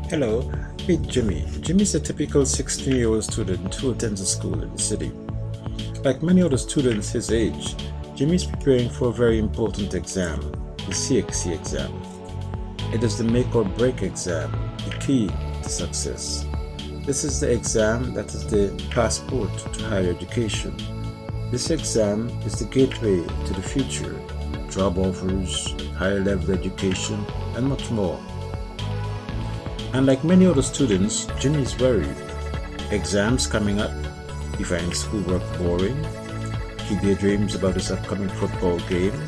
Hello, meet Jimmy. Jimmy is a typical 16-year-old student who attends a school in the city. Like many other students his age, Jimmy is preparing for a very important exam, the CSEC exam. It is the make or break exam, the key to success. This is the exam that is the passport to higher education. This exam is the gateway to the future, job offers, higher level education, and much more. And like many other students, Jimmy is worried. Exams coming up, he finds schoolwork boring, he daydreams about his upcoming football game,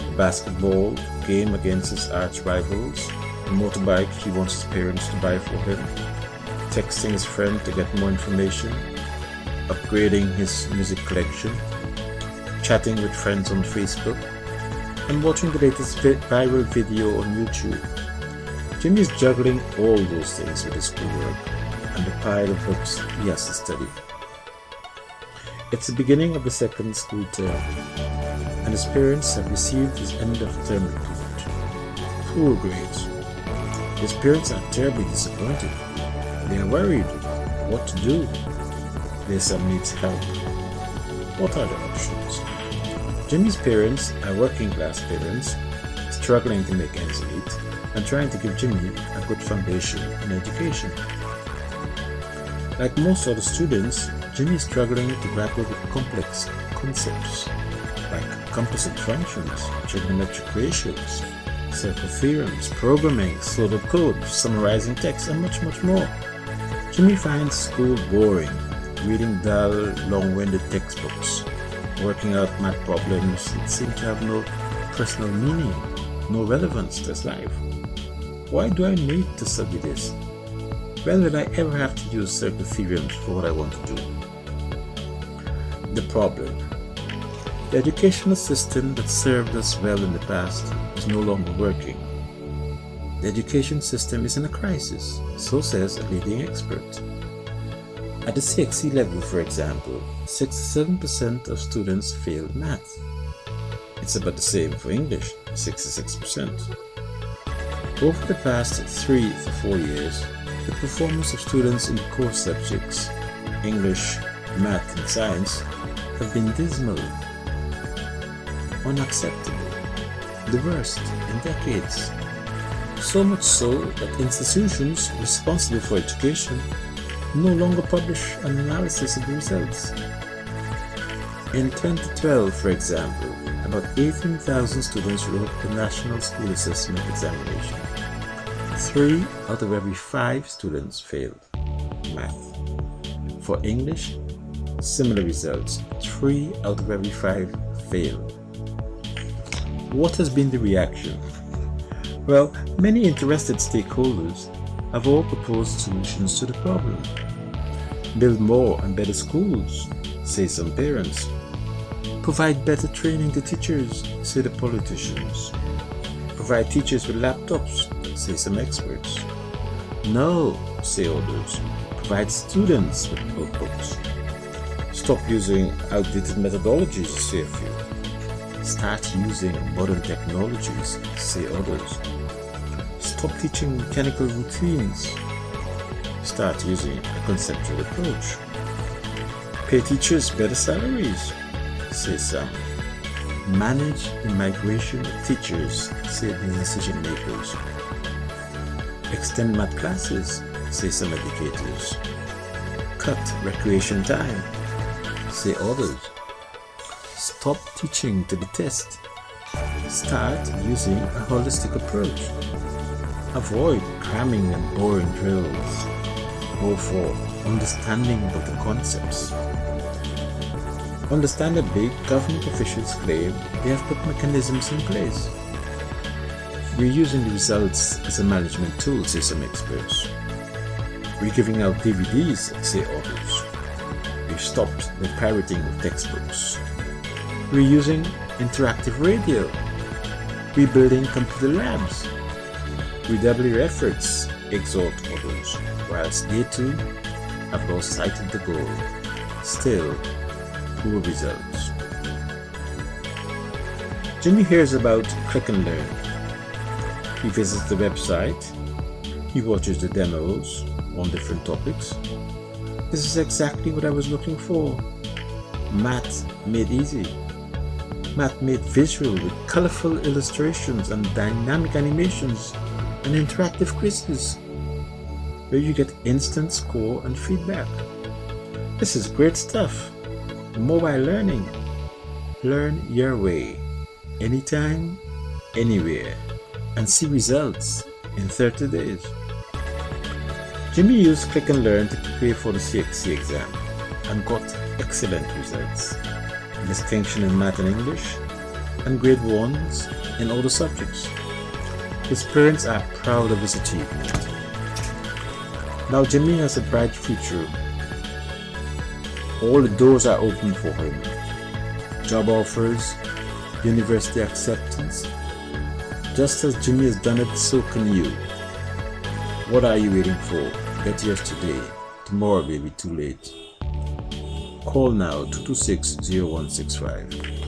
a basketball game against his arch rivals, a motorbike he wants his parents to buy for him, texting his friend to get more information, upgrading his music collection, chatting with friends on Facebook, and watching the latest viral video on YouTube. Jimmy is juggling all those things with his schoolwork and the pile of books he has to study. It's the beginning of the second school term, and his parents have received his end of term report. Poor grades. His parents are terribly disappointed. They are worried what to do. Their son needs help. What are the options? Jimmy's parents are working class parents, struggling to make ends meet, and trying to give Jimmy a good foundation in education. Like most other students, Jimmy is struggling to grapple with complex concepts like composite functions, trigonometric ratios, circle theorems, programming, pseudocode, summarizing text, and much more. Jimmy finds school boring, reading dull, long-winded textbooks, working out math problems that seem to have no personal meaning, no relevance to his life. Why do I need to study this? When will I ever have to use circle theorems for what I want to do? The problem. The educational system that served us well in the past is no longer working. The education system is in a crisis, so says a leading expert. At the CSEC level, for example, 67% of students failed math. It's about the same for English, 66%. Over the past 3 to 4 years, the performance of students in the core subjects, English, math, and science, have been dismal, unacceptable, the worst in decades. So much so that institutions responsible for education no longer publish an analysis of the results. In 2012, for example, about 18,000 students wrote the National School Assessment Examination. 3 out of every 5 students failed math. For English, similar results. 3 out of every 5 failed. What has been the reaction? Well, many interested stakeholders have all proposed solutions to the problem. Build more and better schools, say some parents. Provide better training to teachers, say the politicians. Provide teachers with laptops, say some experts. No, say others. Provide students with notebooks. Stop using outdated methodologies, say a few. Start using modern technologies, say others. Stop teaching mechanical routines. Start using a conceptual approach. Pay teachers better salaries, say some. Manage the migration of teachers, say the decision makers. Extend math classes, say some educators. Cut recreation time, say others. Stop teaching to the test. Start using a holistic approach. Avoid cramming and boring drills. Go for understanding of the concepts. Understandably, government officials claim they have put mechanisms in place. We're using the results as a management tool, say some experts. We're giving out DVDs, say others. We've stopped the pirating of textbooks. We're using interactive radio. We're building computer labs. Redouble your efforts, exhort others, whilst they too have lost sight of the goal. Still, poor results. Jimmy hears about Click and Learn. He visits the website, He watches the demos on different topics. This is exactly what I was looking for. Math made easy. Math made visual with colorful illustrations and dynamic animations and interactive quizzes where you get instant score and feedback. This is great stuff. Mobile learning. Learn your way, anytime, anywhere, and see results in 30 days. Jimmy used Click and Learn to prepare for the CSEC exam and got excellent results. Distinction in Math and English, and grade 1s in all the subjects. His parents are proud of his achievement. Now Jimmy has a bright future. All the doors are open for him. Job offers, university acceptance. Just as Jimmy has done it, so can you. What are you waiting for? Get yours today. Tomorrow may be too late. Call now 226-0165.